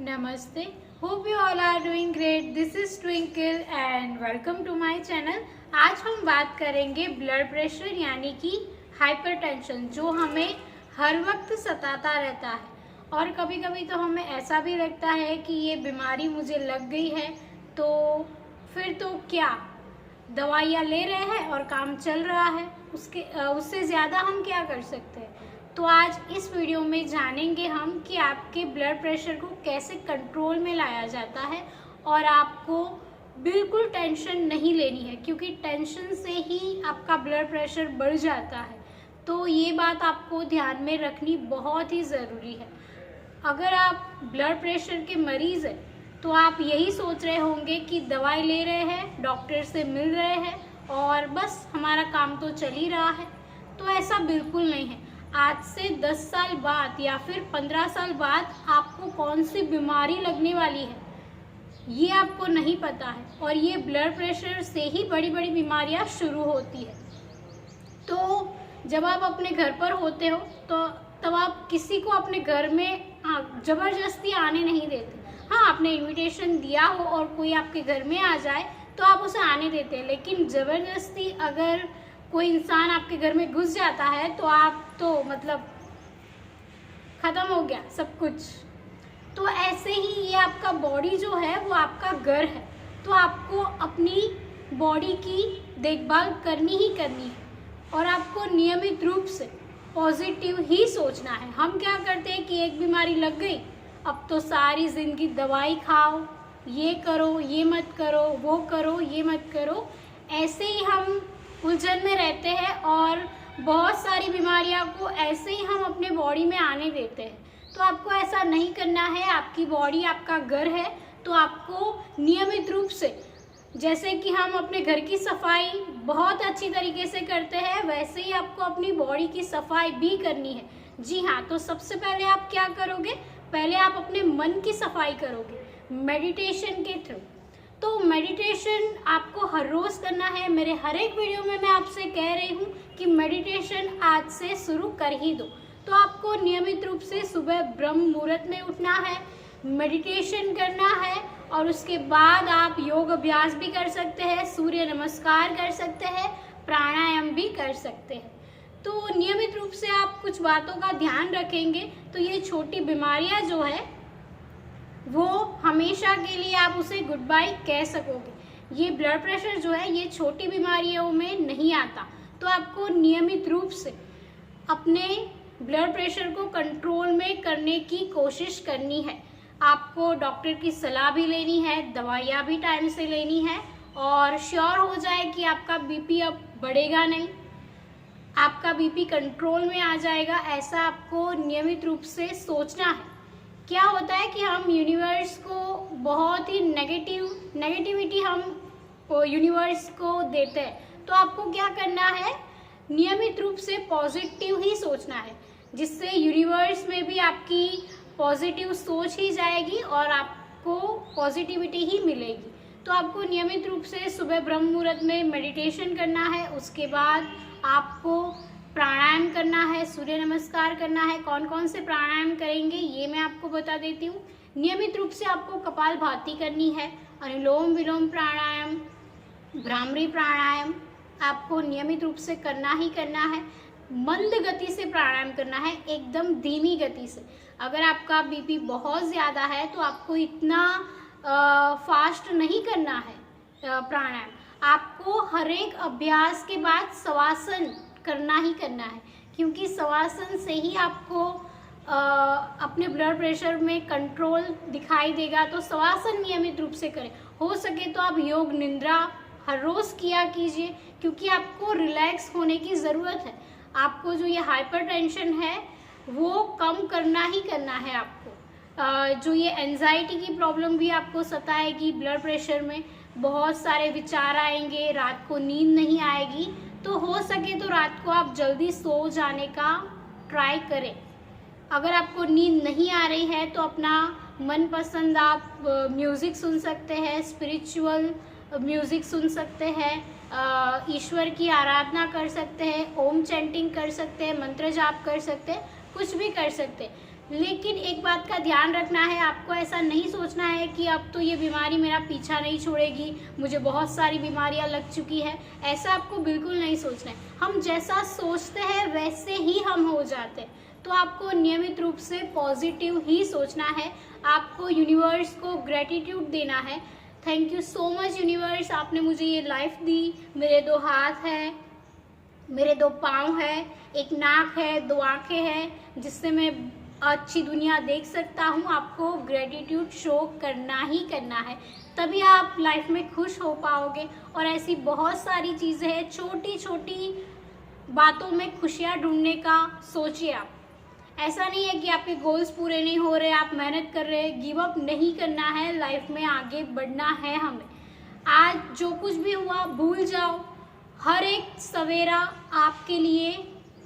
नमस्ते, hope you all are doing great. This is Twinkle and welcome to my channel. आज हम बात करेंगे ब्लड प्रेशर यानी कि हाइपरटेंशन, जो हमें हर वक्त सताता रहता है और कभी कभी तो हमें ऐसा भी लगता है कि ये बीमारी मुझे लग गई है, तो फिर तो क्या, दवाइयाँ ले रहे हैं और काम चल रहा है, उससे ज़्यादा हम क्या कर सकते हैं। तो आज इस वीडियो में जानेंगे हम कि आपके ब्लड प्रेशर को कैसे कंट्रोल में लाया जाता है और आपको बिल्कुल टेंशन नहीं लेनी है, क्योंकि टेंशन से ही आपका ब्लड प्रेशर बढ़ जाता है। तो ये बात आपको ध्यान में रखनी बहुत ही ज़रूरी है। अगर आप ब्लड प्रेशर के मरीज़ हैं तो आप यही सोच रहे होंगे कि दवाई ले रहे हैं, डॉक्टर से मिल रहे हैं और बस हमारा काम तो चल ही रहा है। तो ऐसा बिल्कुल नहीं है। आज से 10 साल बाद या फिर 15 साल बाद आपको कौन सी बीमारी लगने वाली है ये आपको नहीं पता है, और ये ब्लड प्रेशर से ही बड़ी बड़ी बीमारियां शुरू होती है। तो जब आप अपने घर पर होते हो तो तब आप किसी को अपने घर में ज़बरदस्ती आने नहीं देते। हाँ, आपने इनविटेशन दिया हो और कोई आपके घर में आ जाए तो आप उसे आने देते हैं, लेकिन ज़बरदस्ती अगर कोई इंसान आपके घर में घुस जाता है तो आप तो मतलब ख़त्म हो गया सब कुछ। तो ऐसे ही ये आपका बॉडी जो है वो आपका घर है, तो आपको अपनी बॉडी की देखभाल करनी ही करनी है और आपको नियमित रूप से पॉजिटिव ही सोचना है। हम क्या करते हैं कि एक बीमारी लग गई, अब तो सारी ज़िंदगी दवाई खाओ, ये करो, ये मत करो, वो करो, ये मत करो, ऐसे ही हम उलझन में रहते हैं और बहुत सारी बीमारियां को ऐसे ही हम अपने बॉडी में आने देते हैं। तो आपको ऐसा नहीं करना है। आपकी बॉडी आपका घर है, तो आपको नियमित रूप से, जैसे कि हम अपने घर की सफाई बहुत अच्छी तरीके से करते हैं, वैसे ही आपको अपनी बॉडी की सफाई भी करनी है। जी हाँ, तो सबसे पहले आप क्या करोगे, पहले आप अपने मन की सफाई करोगे मेडिटेशन के थ्रू। तो मेडिटेशन आपको हर रोज़ करना है। मेरे हर एक वीडियो में मैं आपसे कह रही हूँ कि मेडिटेशन आज से शुरू कर ही दो। तो आपको नियमित रूप से सुबह ब्रह्म मुहूर्त में उठना है, मेडिटेशन करना है और उसके बाद आप योग अभ्यास भी कर सकते हैं, सूर्य नमस्कार कर सकते हैं, प्राणायाम भी कर सकते हैं। तो नियमित रूप से आप कुछ बातों का ध्यान रखेंगे तो ये छोटी बीमारियां जो है वो हमेशा के लिए आप उसे गुड बाय कह सकोगे। ये ब्लड प्रेशर जो है ये छोटी बीमारियों में नहीं आता। तो आपको नियमित रूप से अपने ब्लड प्रेशर को कंट्रोल में करने की कोशिश करनी है। आपको डॉक्टर की सलाह भी लेनी है, दवाइयाँ भी टाइम से लेनी है और श्योर हो जाए कि आपका बीपी अब बढ़ेगा नहीं, आपका बीपी कंट्रोल में आ जाएगा। ऐसा आपको नियमित रूप से सोचना है। क्या होता है कि हम यूनिवर्स को बहुत ही नेगेटिविटी हम यूनिवर्स को देते हैं। तो आपको क्या करना है, नियमित रूप से पॉजिटिव ही सोचना है, जिससे यूनिवर्स में भी आपकी पॉजिटिव सोच ही जाएगी और आपको पॉजिटिविटी ही मिलेगी। तो आपको नियमित रूप से सुबह ब्रह्म मुहूर्त में मेडिटेशन करना है, उसके बाद आपको प्राणायाम करना है, सूर्य नमस्कार करना है। कौन कौन से प्राणायाम करेंगे ये मैं आपको बता देती हूँ। नियमित रूप से आपको कपालभाति करनी है, अनुलोम विलोम प्राणायाम, भ्रामरी प्राणायाम आपको नियमित रूप से करना ही करना है। मंद गति से प्राणायाम करना है, एकदम धीमी गति से। अगर आपका बीपी बहुत ज़्यादा है तो आपको इतना फास्ट नहीं करना है प्राणायाम। आपको हर एक अभ्यास के बाद शवासन करना ही करना है, क्योंकि शवासन से ही आपको अपने ब्लड प्रेशर में कंट्रोल दिखाई देगा। तो शवासन नियमित रूप से करें। हो सके तो आप योग निद्रा हर रोज़ किया कीजिए, क्योंकि आपको रिलैक्स होने की ज़रूरत है। आपको जो ये हाइपरटेंशन है वो कम करना ही करना है। आपको जो ये एंजाइटी की प्रॉब्लम भी आपको सताएगी, ब्लड प्रेशर में बहुत सारे विचार आएंगे, रात को नींद नहीं आएगी। तो हो सके तो रात को आप जल्दी सो जाने का ट्राई करें। अगर आपको नींद नहीं आ रही है तो अपना मनपसंद आप म्यूज़िक सुन सकते हैं, स्पिरिचुअल म्यूज़िक सुन सकते हैं, ईश्वर की आराधना कर सकते हैं, ओम चैंटिंग कर सकते हैं, मंत्र जाप कर सकते हैं, कुछ भी कर सकते हैं। लेकिन एक बात का ध्यान रखना है, आपको ऐसा नहीं सोचना है कि अब तो ये बीमारी मेरा पीछा नहीं छोड़ेगी, मुझे बहुत सारी बीमारियां लग चुकी है। ऐसा आपको बिल्कुल नहीं सोचना है। हम जैसा सोचते हैं वैसे ही हम हो जाते हैं। तो आपको नियमित रूप से पॉजिटिव ही सोचना है। आपको यूनिवर्स को ग्रेटिट्यूड देना है। Thank you so much universe, आपने मुझे ये लाइफ दी। मेरे 2 हाथ हैं, मेरे 2 पाँव है, एक नाक है, 2 आँखें हैं, जिससे मैं अच्छी दुनिया देख सकता हूँ। आपको ग्रेटिट्यूड शो करना ही करना है, तभी आप लाइफ में खुश हो पाओगे। और ऐसी बहुत सारी चीज़ें हैं, छोटी छोटी बातों में खुशियाँ ढूंढने का सोचिए आप। ऐसा नहीं है कि आपके गोल्स पूरे नहीं हो रहे, आप मेहनत कर रहे हैं, गिव अप नहीं करना है, लाइफ में आगे बढ़ना है हमें। आज जो कुछ भी हुआ भूल जाओ। हर एक सवेरा आपके लिए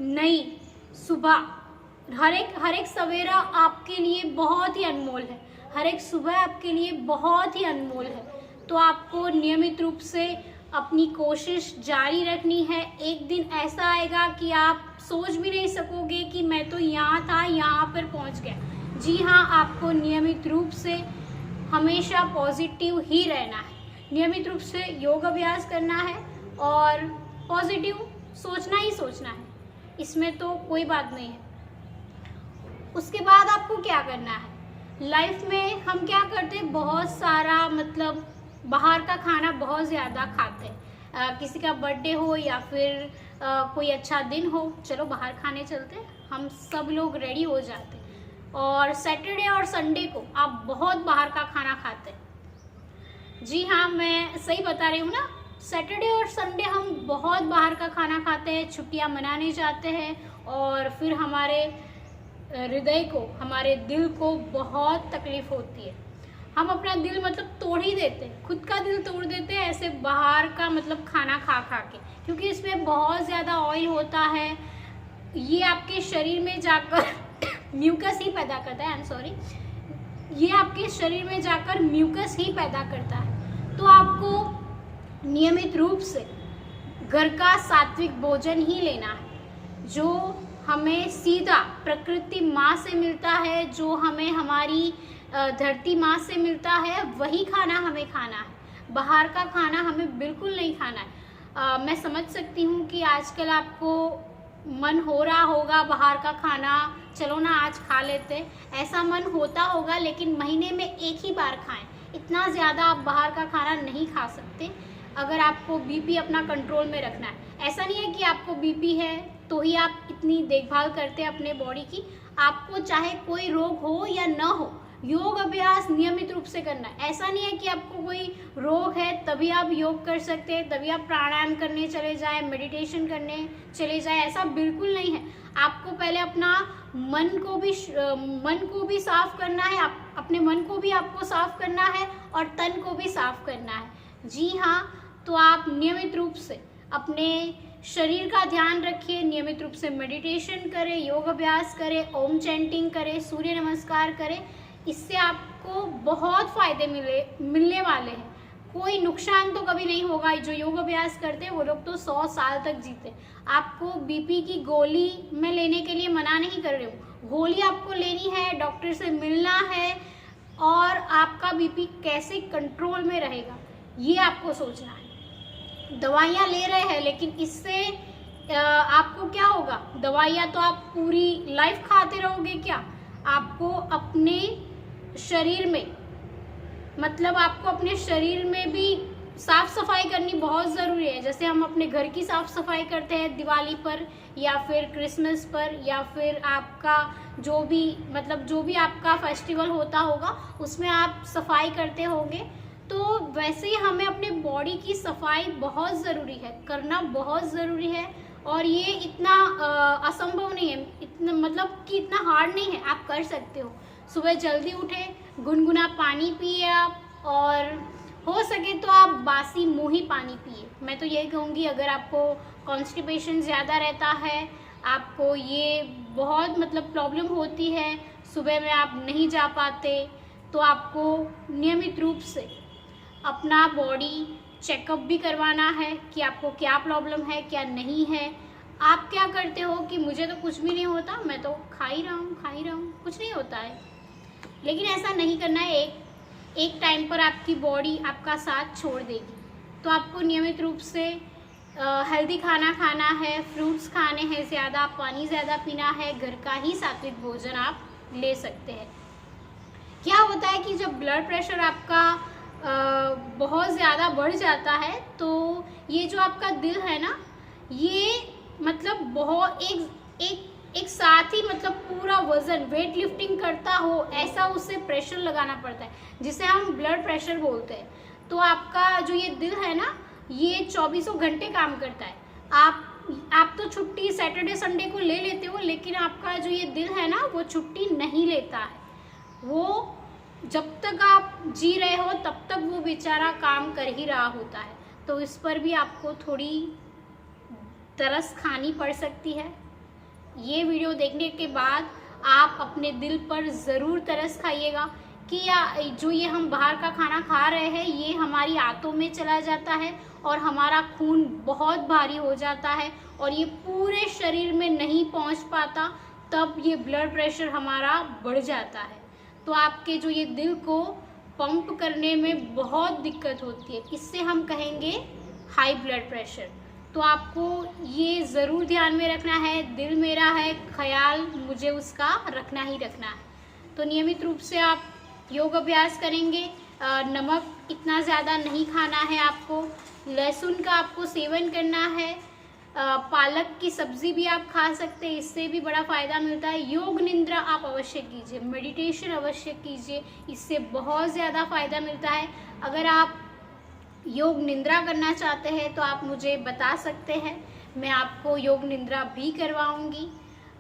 नई सुबह, हर एक सवेरा आपके लिए बहुत ही अनमोल है। हर एक सुबह आपके लिए बहुत ही अनमोल है। तो आपको नियमित रूप से अपनी कोशिश जारी रखनी है। एक दिन ऐसा आएगा कि आप सोच भी नहीं सकोगे कि मैं तो यहाँ था, यहाँ पर पहुँच गया। जी हाँ, आपको नियमित रूप से हमेशा पॉजिटिव ही रहना है, नियमित रूप से योग अभ्यास करना है और पॉजिटिव सोचना ही सोचना है। इसमें तो कोई बात नहीं है। उसके बाद आपको क्या करना है लाइफ में? हम क्या करते हैं, बहुत सारा मतलब बाहर का खाना बहुत ज़्यादा खाते हैं। किसी का बर्थडे हो या फिर कोई अच्छा दिन हो, चलो बाहर खाने चलते हैं, हम सब लोग रेडी हो जाते हैं। और सैटरडे और संडे को आप बहुत बाहर का खाना खाते हैं। जी हाँ, मैं सही बता रही हूँ ना। सैटरडे और संडे हम बहुत बाहर का खाना खाते हैं, छुट्टियाँ मनाने जाते हैं और फिर हमारे हृदय को, हमारे दिल को बहुत तकलीफ होती है। हम अपना दिल मतलब तोड़ ही देते हैं, खुद का दिल तोड़ देते हैं ऐसे बाहर का मतलब खाना खा खा के, क्योंकि इसमें बहुत ज़्यादा ऑयल होता है। ये आपके शरीर में जाकर म्यूकस ही पैदा करता है। आई एम सॉरी, ये आपके शरीर में जाकर म्यूकस ही पैदा करता है। तो आपको नियमित रूप से घर का सात्विक भोजन ही लेना है, जो हमें सीधा प्रकृति माँ से मिलता है, जो हमें हमारी धरती माँ से मिलता है, वही खाना हमें खाना है। बाहर का खाना हमें बिल्कुल नहीं खाना है। मैं समझ सकती हूँ कि आजकल आपको मन हो रहा होगा बाहर का खाना, चलो ना आज खा लेते, ऐसा मन होता होगा, लेकिन महीने में एक ही बार खाएं। इतना ज़्यादा आप बाहर का खाना नहीं खा सकते अगर आपको बीपी अपना कंट्रोल में रखना है। ऐसा नहीं है कि आपको बीपी है तो ही आप इतनी देखभाल करते हैं अपने बॉडी की। आपको चाहे कोई रोग हो या न हो, योग अभ्यास नियमित रूप से करना है। ऐसा नहीं है कि आपको कोई रोग है तभी आप योग कर सकते हैं, तभी आप प्राणायाम करने चले जाएं, मेडिटेशन करने चले जाएं, ऐसा बिल्कुल नहीं है। आपको पहले अपना मन को भी साफ करना है, अपने मन को भी आपको साफ करना है और तन को भी साफ करना है। जी हाँ, तो आप नियमित रूप से अपने शरीर का ध्यान रखिए, नियमित रूप से मेडिटेशन करें, योग अभ्यास करें, ओम चैंटिंग करें, सूर्य नमस्कार करें। इससे आपको बहुत फायदे मिलने वाले हैं। कोई नुकसान तो कभी नहीं होगा। जो योग अभ्यास करते हैं वो लोग तो 100 साल तक जीते। आपको बीपी की गोली मैं लेने के लिए मना नहीं कर रही हूँ, गोली आपको लेनी है, डॉक्टर से मिलना है और आपका बीपी कैसे कंट्रोल में रहेगा ये आपको सोचना है। दवाइयाँ ले रहे हैं लेकिन इससे आपको क्या होगा? दवाइयाँ तो आप पूरी लाइफ खाते रहोगे क्या? आपको अपने शरीर में मतलब आपको अपने शरीर में भी साफ सफाई करनी बहुत ज़रूरी है। जैसे हम अपने घर की साफ सफाई करते हैं दिवाली पर या फिर क्रिसमस पर या फिर आपका जो भी आपका फेस्टिवल होता होगा उसमें आप सफाई करते होंगे, तो वैसे ही हमें अपने बॉडी की सफाई बहुत ज़रूरी है, करना बहुत ज़रूरी है। और ये इतना असंभव नहीं है, इतना हार्ड नहीं है, आप कर सकते हो। सुबह जल्दी उठे, गुनगुना पानी पिए आप, और हो सके तो आप बासी मुँही पानी पिए। मैं तो यही कहूँगी, अगर आपको कॉन्स्टिपेशन ज़्यादा रहता है, आपको ये बहुत प्रॉब्लम होती है, सुबह में आप नहीं जा पाते, तो आपको नियमित रूप से अपना बॉडी चेकअप भी करवाना है कि आपको क्या प्रॉब्लम है क्या नहीं है। आप क्या करते हो कि मुझे तो कुछ भी नहीं होता, मैं तो खा ही रहा हूँ। कुछ नहीं होता है। लेकिन ऐसा नहीं करना है, एक टाइम पर आपकी बॉडी आपका साथ छोड़ देगी। तो आपको नियमित रूप से हेल्दी खाना खाना है, फ्रूट्स खाने हैं ज़्यादा, पानी ज़्यादा पीना है, घर का ही सात्विक भोजन आप ले सकते हैं। क्या होता है कि जब ब्लड प्रेशर आपका बहुत ज़्यादा बढ़ जाता है तो ये जो आपका दिल है ना, ये मतलब बहुत एक साथ ही मतलब पूरा वज़न वेट लिफ्टिंग करता हो ऐसा उसे प्रेशर लगाना पड़ता है, जिसे हम ब्लड प्रेशर बोलते हैं। तो आपका जो ये दिल है ना, ये 24 घंटे काम करता है। आप तो छुट्टी सैटरडे संडे को ले लेते हो, लेकिन आपका जो ये दिल है ना, वो छुट्टी नहीं लेता है। वो जब तक आप जी रहे हो तब तक वो बेचारा काम कर ही रहा होता है। तो इस पर भी आपको थोड़ी तरस खानी पड़ सकती है। ये वीडियो देखने के बाद आप अपने दिल पर ज़रूर तरस खाइएगा कि जो ये हम बाहर का खाना खा रहे हैं, ये हमारी आंतों में चला जाता है और हमारा खून बहुत भारी हो जाता है और ये पूरे शरीर में नहीं पहुंच पाता, तब ये ब्लड प्रेशर हमारा बढ़ जाता है। तो आपके जो ये दिल को पंप करने में बहुत दिक्कत होती है, इससे हम कहेंगे हाई ब्लड प्रेशर। तो आपको ये ज़रूर ध्यान में रखना है, दिल मेरा है, ख्याल मुझे उसका रखना ही रखना है। तो नियमित रूप से आप योग अभ्यास करेंगे। नमक इतना ज़्यादा नहीं खाना है आपको, लहसुन का आपको सेवन करना है, पालक की सब्ज़ी भी आप खा सकते हैं, इससे भी बड़ा फ़ायदा मिलता है। योग निद्रा आप अवश्य कीजिए, मेडिटेशन अवश्य कीजिए, इससे बहुत ज़्यादा फ़ायदा मिलता है। अगर आप योग निद्रा करना चाहते हैं तो आप मुझे बता सकते हैं, मैं आपको योग निद्रा भी करवाऊंगी।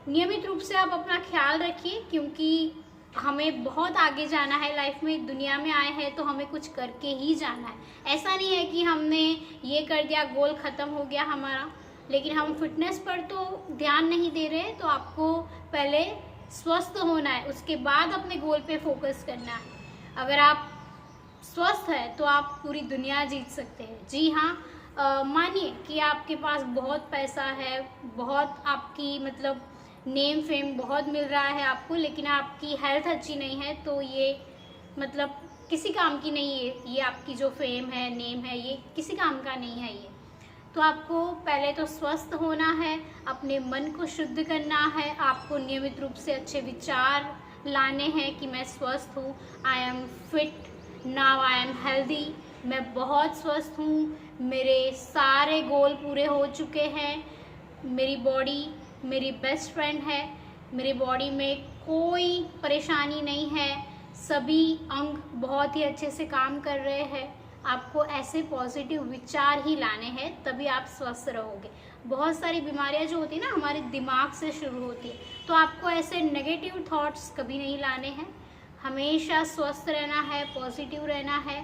नियमित रूप से आप अपना ख्याल रखिए, क्योंकि हमें बहुत आगे जाना है लाइफ में। दुनिया में आए हैं तो हमें कुछ करके ही जाना है। ऐसा नहीं है कि हमने ये कर दिया गोल ख़त्म हो गया हमारा, लेकिन हम फिटनेस पर तो ध्यान नहीं दे रहे। तो आपको पहले स्वस्थ होना है, उसके बाद अपने गोल पे फोकस करना है। अगर आप स्वस्थ है तो आप पूरी दुनिया जीत सकते हैं। जी हाँ, मानिए कि आपके पास बहुत पैसा है, बहुत आपकी मतलब नेम फेम बहुत मिल रहा है आपको, लेकिन आपकी हेल्थ अच्छी नहीं है, तो ये मतलब किसी काम की नहीं है। ये आपकी जो फेम है, नेम है, ये किसी काम का नहीं है ये। तो आपको पहले तो स्वस्थ होना है, अपने मन को शुद्ध करना है, आपको नियमित रूप से अच्छे विचार लाने हैं कि मैं स्वस्थ हूँ, I am fit now, I am healthy, मैं बहुत स्वस्थ हूँ, मेरे सारे गोल पूरे हो चुके हैं, मेरी बॉडी मेरी बेस्ट फ्रेंड है, मेरी बॉडी में कोई परेशानी नहीं है, सभी अंग बहुत ही अच्छे से काम कर रहे हैं। आपको ऐसे पॉजिटिव विचार ही लाने हैं, तभी आप स्वस्थ रहोगे। बहुत सारी बीमारियां जो होती है ना, हमारे दिमाग से शुरू होती है, तो आपको ऐसे नेगेटिव थॉट्स कभी नहीं लाने हैं। हमेशा स्वस्थ रहना है, पॉजिटिव रहना है।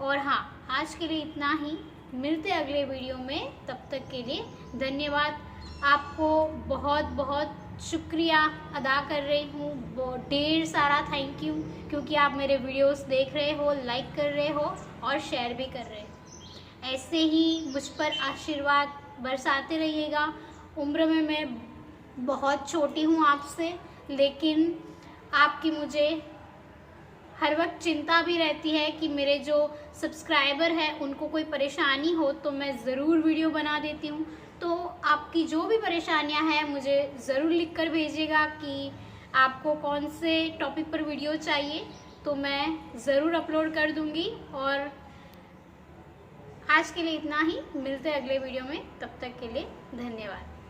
और हाँ, आज के लिए इतना ही, मिलते अगले वीडियो में, तब तक के लिए धन्यवाद। आपको बहुत बहुत शुक्रिया अदा कर रही हूँ, ढेर सारा थैंक यू, क्योंकि आप मेरे वीडियोस देख रहे हो, लाइक कर रहे हो और शेयर भी कर रहे हो। ऐसे ही मुझ पर आशीर्वाद बरसाते रहिएगा। उम्र में मैं बहुत छोटी हूँ आपसे, लेकिन आपकी मुझे हर वक्त चिंता भी रहती है कि मेरे जो सब्सक्राइबर हैं उनको कोई परेशानी हो, तो मैं ज़रूर वीडियो बना देती हूँ। तो आपकी जो भी परेशानियां हैं मुझे ज़रूर लिख कर भेजिएगा कि आपको कौन से टॉपिक पर वीडियो चाहिए, तो मैं ज़रूर अपलोड कर दूँगी। और आज के लिए इतना ही, मिलते हैं अगले वीडियो में, तब तक के लिए धन्यवाद।